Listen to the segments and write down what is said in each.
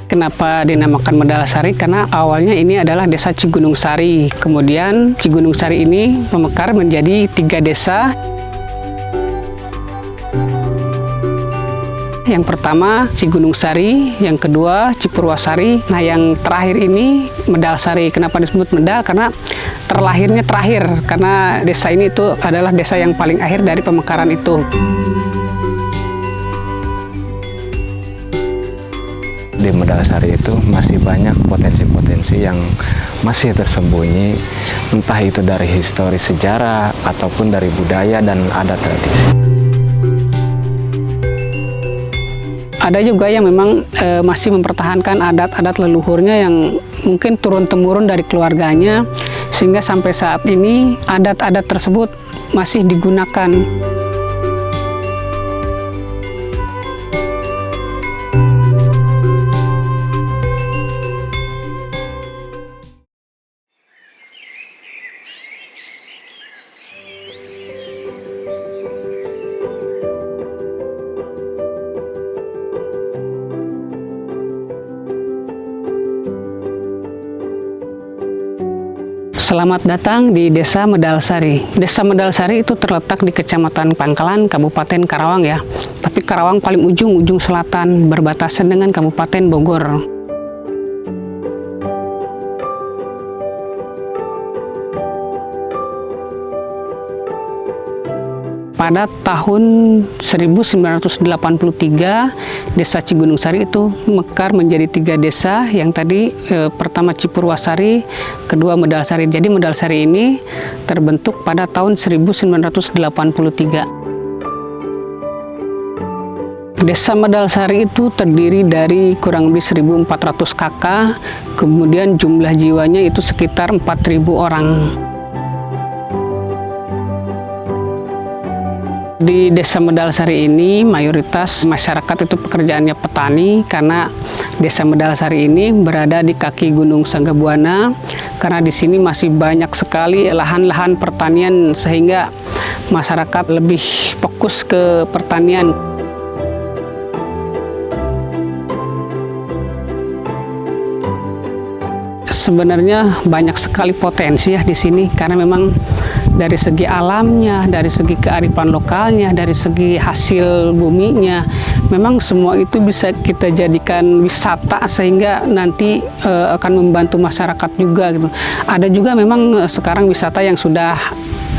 Kenapa dinamakan Medalasari? Karena awalnya ini adalah desa Cigunung Sari. Kemudian Cigunung Sari ini memekar menjadi 3 desa. Yang pertama Cigunung Sari, yang kedua Cipurwasari. Nah, yang terakhir ini Medalasari. Kenapa disebut Medal? Karena terlahirnya terakhir. Karena desa ini itu adalah desa yang paling akhir dari pemekaran itu. Di Medalasari itu masih banyak potensi-potensi yang masih tersembunyi, entah itu dari histori sejarah ataupun dari budaya dan adat tradisi. Ada juga yang memang masih mempertahankan adat-adat leluhurnya yang mungkin turun-temurun dari keluarganya, sehingga sampai saat ini adat-adat tersebut masih digunakan. Selamat datang di Desa Medalasari. Desa Medalasari itu terletak di Kecamatan Pangkalan, Kabupaten Karawang ya. Tapi Karawang paling ujung selatan, berbatasan dengan Kabupaten Bogor. Pada tahun 1983, Desa Cigunung Sari itu mekar menjadi 3 desa, yang tadi pertama Cipurwasari, kedua Medalasari. Jadi Medalasari ini terbentuk pada tahun 1983. Desa Medalasari itu terdiri dari kurang lebih 1.400 kakak, kemudian jumlah jiwanya itu sekitar 4.000 orang. Di Desa Medalasari ini mayoritas masyarakat itu pekerjaannya petani, karena Desa Medalasari ini berada di kaki Gunung Sanggabuana, karena di sini masih banyak sekali lahan-lahan pertanian sehingga masyarakat lebih fokus ke pertanian. Sebenarnya banyak sekali potensi ya di sini, karena memang dari segi alamnya, dari segi kearifan lokalnya, dari segi hasil buminya, memang semua itu bisa kita jadikan wisata sehingga nanti akan membantu masyarakat juga gitu. Ada juga memang sekarang wisata yang sudah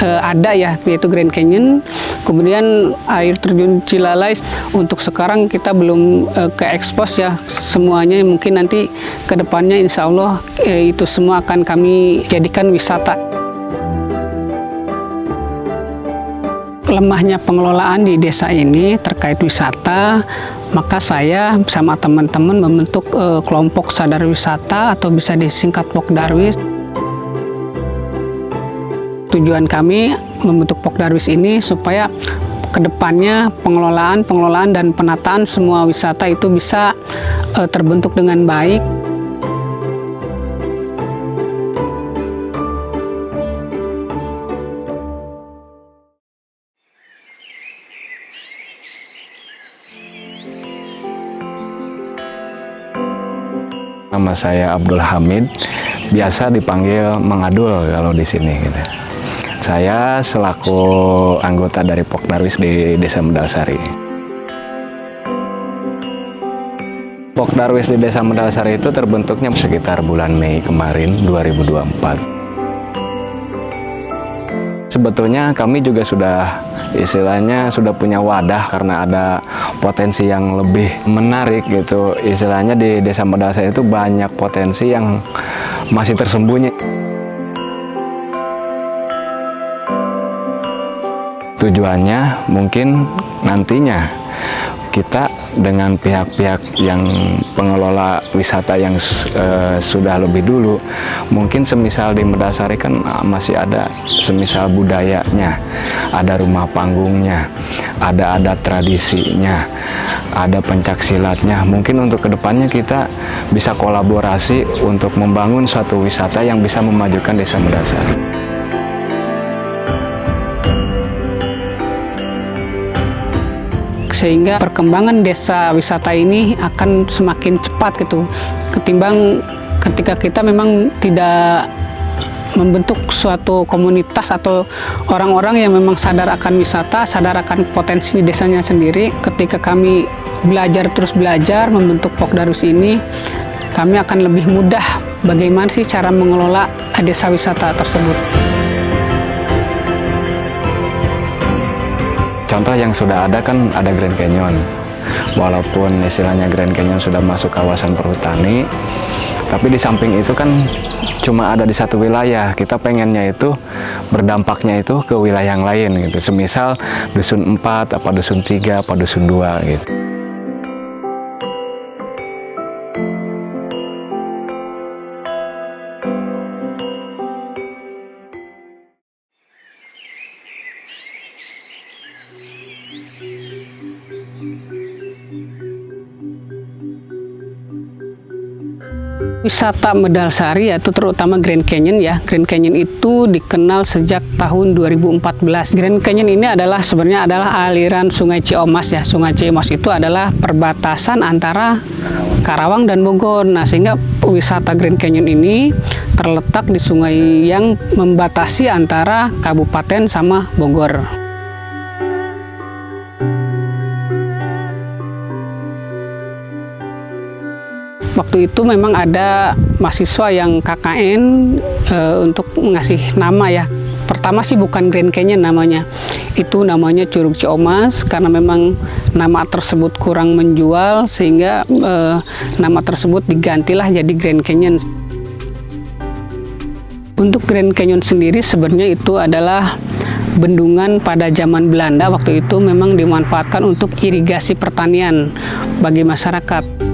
ada ya, yaitu Grand Canyon, kemudian air terjun Cilalai. Untuk sekarang kita belum ke expose ya semuanya, mungkin nanti ke depannya insya Allah itu semua akan kami jadikan wisata. Lemahnya pengelolaan di desa ini terkait wisata, maka saya sama teman-teman membentuk kelompok sadar wisata atau bisa disingkat Pokdarwis. Tujuan kami membentuk Pokdarwis ini supaya kedepannya pengelolaan dan penataan semua wisata itu bisa terbentuk dengan baik. Nama saya Abdul Hamid, biasa dipanggil Mang Adul kalau di sini gitu. Saya selaku anggota dari Pokdarwis di Desa Medalasari. Pokdarwis di Desa Medalasari itu terbentuknya sekitar bulan Mei kemarin 2024. Sebetulnya kami juga sudah punya wadah, karena ada potensi yang lebih menarik gitu. Istilahnya di Desa Medalasari itu banyak potensi yang masih tersembunyi. Tujuannya mungkin nantinya kita dengan pihak-pihak yang pengelola wisata yang sudah lebih dulu, mungkin semisal di Medalasari kan masih ada semisal budayanya, ada rumah panggungnya, ada adat tradisinya, ada pencak silatnya. Mungkin untuk kedepannya kita bisa kolaborasi untuk membangun suatu wisata yang bisa memajukan Desa Medalasari. sehingga perkembangan desa wisata ini akan semakin cepat gitu, ketimbang ketika kita memang tidak membentuk suatu komunitas atau orang-orang yang memang sadar akan wisata, sadar akan potensi desanya sendiri. Ketika kami terus belajar membentuk Pokdarus ini, kami akan lebih mudah bagaimana sih cara mengelola desa wisata tersebut. Contoh yang sudah ada kan ada Grand Canyon. Walaupun istilahnya Grand Canyon sudah masuk kawasan perhutani, tapi di samping itu kan cuma ada di satu wilayah. Kita pengennya itu berdampaknya itu ke wilayah yang lain gitu. Semisal dusun 4, apa dusun 3, apa dusun 2 gitu. Wisata Medalsari yaitu terutama Grand Canyon ya. Grand Canyon itu dikenal sejak tahun 2014. Grand Canyon ini sebenarnya adalah aliran Sungai Ciomas ya. Sungai Ciomas itu adalah perbatasan antara Karawang dan Bogor. Nah, sehingga wisata Grand Canyon ini terletak di sungai yang membatasi antara kabupaten sama Bogor. Waktu itu memang ada mahasiswa yang KKN untuk mengasih nama ya. Pertama sih bukan Grand Canyon namanya, itu namanya Curug Ciomas, karena memang nama tersebut kurang menjual sehingga nama tersebut digantilah jadi Grand Canyon. Untuk Grand Canyon sendiri sebenarnya itu adalah bendungan pada zaman Belanda. Waktu itu memang dimanfaatkan untuk irigasi pertanian bagi masyarakat.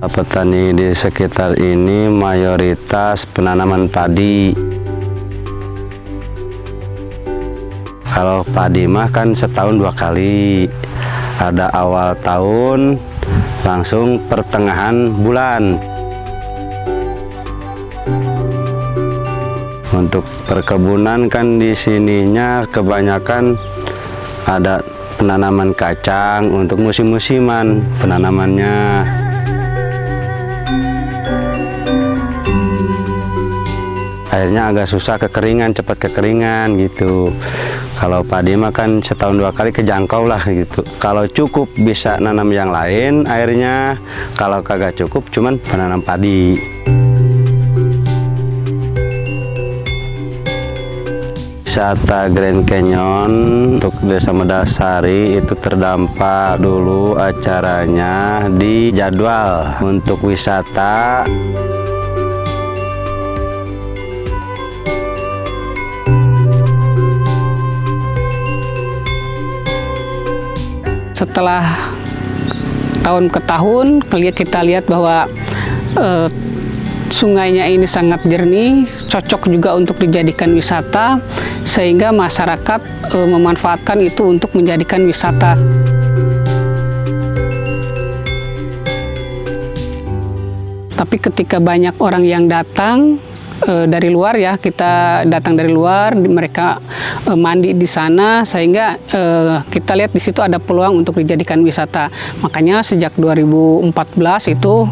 Petani di sekitar ini mayoritas penanaman padi. Kalau padi mah kan setahun 2 kali. Ada awal tahun, langsung pertengahan bulan. Untuk perkebunan kan di sininya kebanyakan ada penanaman kacang untuk musim-musiman penanamannya. Akhirnya agak susah kekeringan, cepat kekeringan gitu. Kalau padi mah kan setahun 2 kali kejangkau lah gitu. Kalau cukup bisa nanam yang lain airnya, kalau kagak cukup cuman penanam padi. Wisata Grand Canyon untuk Desa Medalsari itu terdampak dulu acaranya di jadwal untuk wisata. Setelah tahun ke tahun, kita lihat bahwa sungainya ini sangat jernih, cocok juga untuk dijadikan wisata, sehingga masyarakat memanfaatkan itu untuk menjadikan wisata. Tapi ketika banyak orang yang datang dari luar ya, kita datang dari luar, mereka mandi di sana, sehingga kita lihat di situ ada peluang untuk dijadikan wisata. Makanya sejak 2014 itu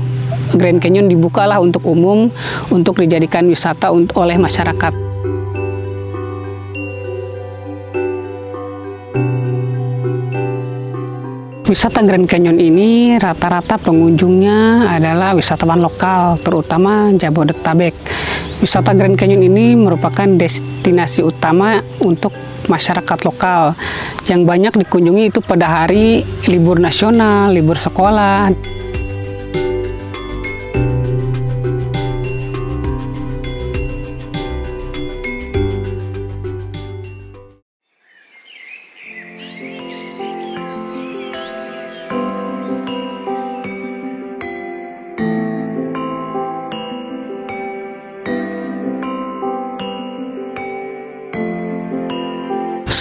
Grand Canyon dibukalah untuk umum, untuk dijadikan wisata oleh masyarakat. Wisata Grand Canyon ini rata-rata pengunjungnya adalah wisatawan lokal, terutama Jabodetabek. Wisata Grand Canyon ini merupakan destinasi utama untuk masyarakat lokal yang banyak dikunjungi itu pada hari libur nasional, libur sekolah.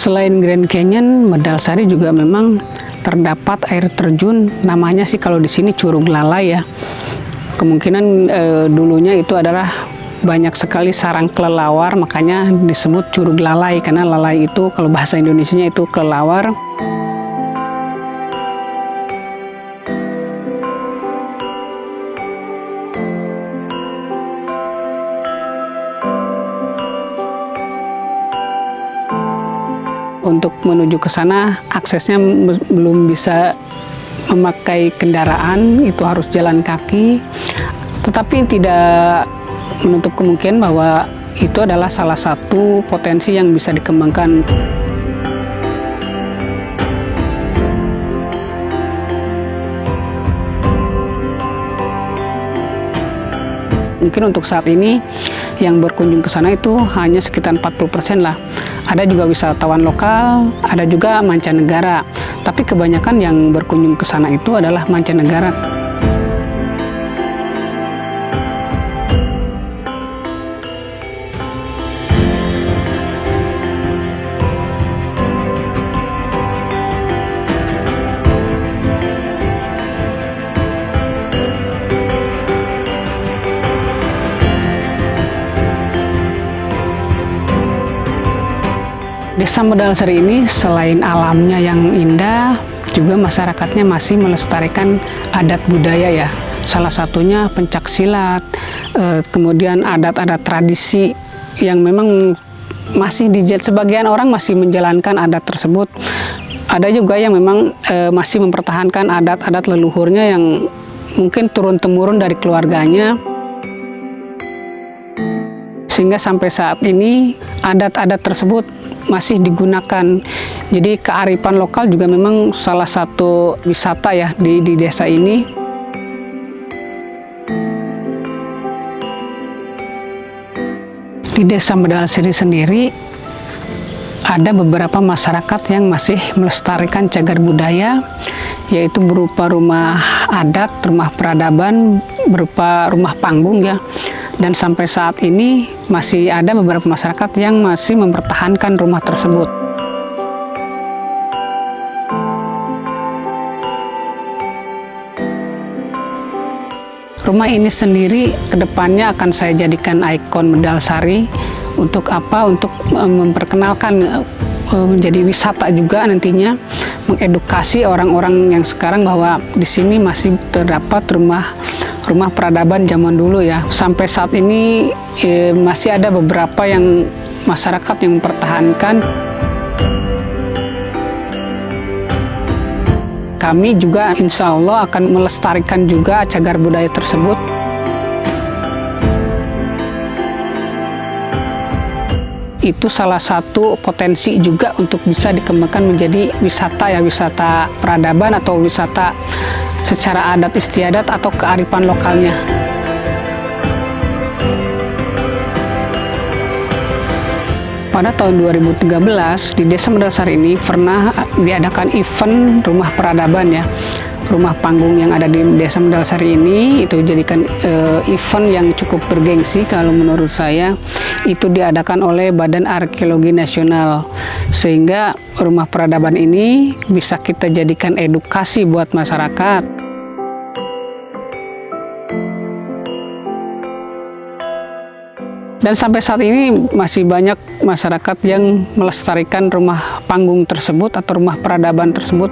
Selain Grand Canyon, Medalsari juga memang terdapat air terjun, namanya sih kalau di sini Curug Lalai ya. Kemungkinan dulunya itu adalah banyak sekali sarang kelelawar, makanya disebut Curug Lalai, karena lalai itu kalau bahasa Indonesianya itu kelelawar. Untuk menuju ke sana aksesnya belum bisa memakai kendaraan, itu harus jalan kaki. Tetapi tidak menutup kemungkinan bahwa itu adalah salah satu potensi yang bisa dikembangkan. Mungkin untuk saat ini yang berkunjung ke sana itu hanya sekitar 40% lah. Ada juga wisatawan lokal, ada juga mancanegara. Tapi kebanyakan yang berkunjung ke sana itu adalah mancanegara. Desa Medalsari ini selain alamnya yang indah, juga masyarakatnya masih melestarikan adat budaya ya. Salah satunya pencak silat, kemudian adat-adat tradisi yang memang masih sebagian orang masih menjalankan adat tersebut. Ada juga yang memang masih mempertahankan adat-adat leluhurnya yang mungkin turun-temurun dari keluarganya. Sehingga sampai saat ini adat-adat tersebut masih digunakan. Jadi kearifan lokal juga memang salah satu wisata ya di desa ini. Di Desa Medalsari sendiri ada beberapa masyarakat yang masih melestarikan cagar budaya, yaitu berupa rumah adat, rumah peradaban, berupa rumah panggung ya. Dan sampai saat ini masih ada beberapa masyarakat yang masih mempertahankan rumah tersebut. Rumah ini sendiri kedepannya akan saya jadikan ikon Medalsari. Untuk apa? Untuk memperkenalkan menjadi wisata juga nantinya, mengedukasi orang-orang yang sekarang bahwa di sini masih terdapat rumah peradaban zaman dulu ya. Sampai saat ini masih ada beberapa yang masyarakat yang mempertahankan. Kami juga insya Allah akan melestarikan juga cagar budaya tersebut. Itu salah satu potensi juga untuk bisa dikembangkan menjadi wisata ya, wisata peradaban atau wisata secara adat istiadat atau kearifan lokalnya. Pada tahun 2013 di Desa Medalsari ini pernah diadakan event rumah peradaban ya. Rumah panggung yang ada di Desa Medalsari ini itu jadikan event yang cukup bergengsi kalau menurut saya. Itu diadakan oleh Badan Arkeologi Nasional, sehingga rumah peradaban ini bisa kita jadikan edukasi buat masyarakat. Dan sampai saat ini masih banyak masyarakat yang melestarikan rumah panggung tersebut atau rumah peradaban tersebut.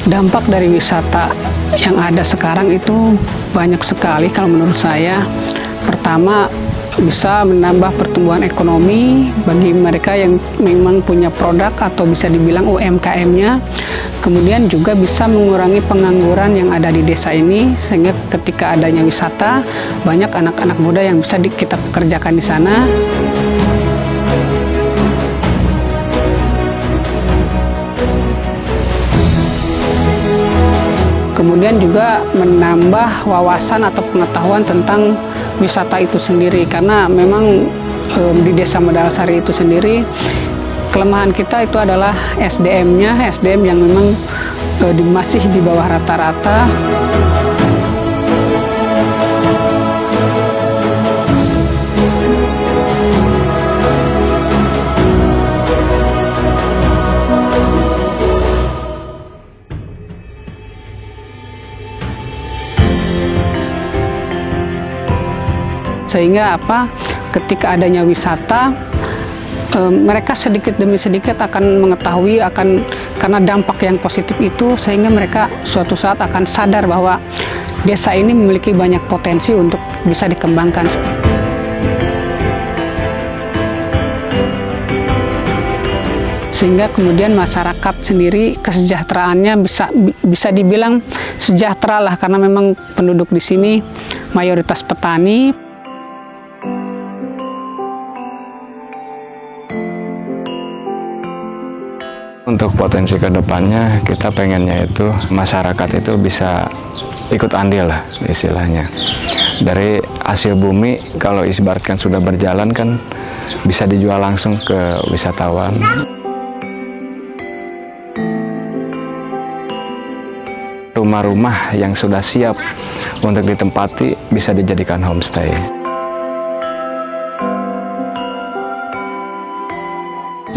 Dampak dari wisata yang ada sekarang itu banyak sekali kalau menurut saya. Pertama, bisa menambah pertumbuhan ekonomi bagi mereka yang memang punya produk atau bisa dibilang UMKM-nya. Kemudian juga bisa mengurangi pengangguran yang ada di desa ini, sehingga ketika adanya wisata, banyak anak-anak muda yang bisa kita pekerjakan di sana. Kemudian juga menambah wawasan atau pengetahuan tentang wisata itu sendiri, karena memang di Desa Medalasari itu sendiri kelemahan kita itu adalah SDM-nya, SDM yang memang masih di bawah rata-rata. Sehingga ketika adanya wisata, mereka sedikit demi sedikit akan mengetahui karena dampak yang positif itu, sehingga mereka suatu saat akan sadar bahwa desa ini memiliki banyak potensi untuk bisa dikembangkan. Sehingga kemudian masyarakat sendiri kesejahteraannya bisa dibilang sejahtera lah, karena memang penduduk di sini mayoritas petani. Untuk potensi kedepannya, kita pengennya itu masyarakat itu bisa ikut andil lah istilahnya. Dari hasil bumi, kalau ibaratkan sudah berjalan kan bisa dijual langsung ke wisatawan. Rumah-rumah yang sudah siap untuk ditempati bisa dijadikan homestay.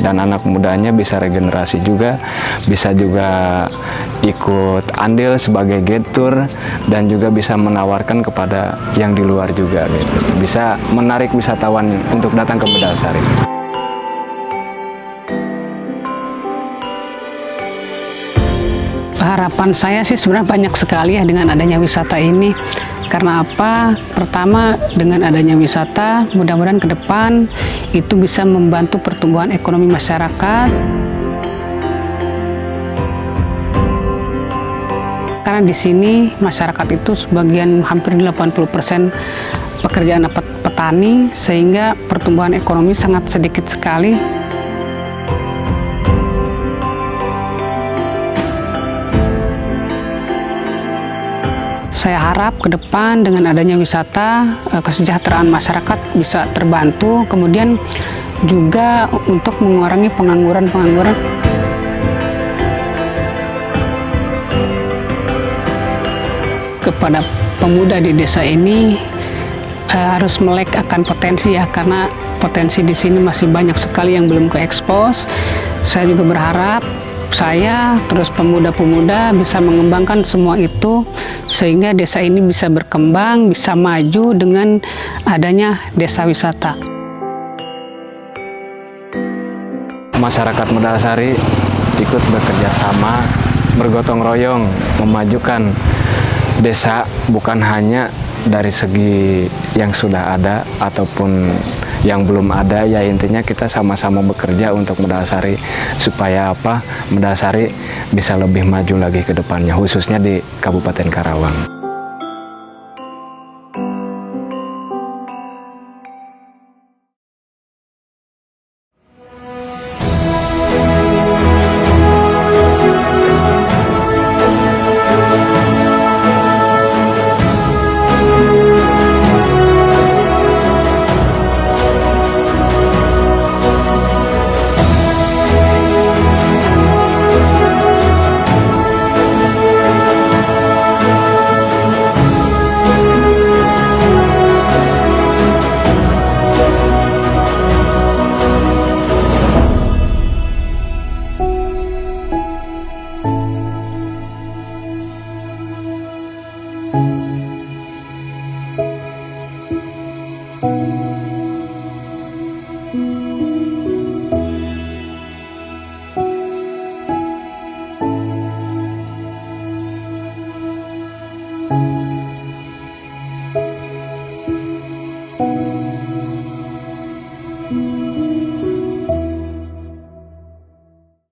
Dan anak mudanya bisa regenerasi juga, bisa juga ikut andil sebagai guide tour, dan juga bisa menawarkan kepada yang di luar juga gitu. Bisa menarik wisatawan untuk datang ke Medalasari. Harapan saya sih sebenarnya banyak sekali ya dengan adanya wisata ini. Karena apa? Pertama, dengan adanya wisata, mudah-mudahan ke depan itu bisa membantu pertumbuhan ekonomi masyarakat. Karena di sini masyarakat itu sebagian hampir 80% pekerjaan petani, sehingga pertumbuhan ekonomi sangat sedikit sekali. Saya harap ke depan dengan adanya wisata, kesejahteraan masyarakat bisa terbantu, kemudian juga untuk mengurangi pengangguran. Kepada pemuda di desa ini harus melek akan potensi ya, karena potensi di sini masih banyak sekali yang belum ke-expose. Saya juga berharap saya terus pemuda-pemuda bisa mengembangkan semua itu, sehingga desa ini bisa berkembang, bisa maju dengan adanya desa wisata. Masyarakat Medalasari ikut bekerja sama, bergotong royong, memajukan desa, bukan hanya dari segi yang sudah ada ataupun yang belum ada, ya intinya kita sama-sama bekerja untuk Medalasari, supaya Medalasari bisa lebih maju lagi ke depannya, khususnya di Kabupaten Karawang.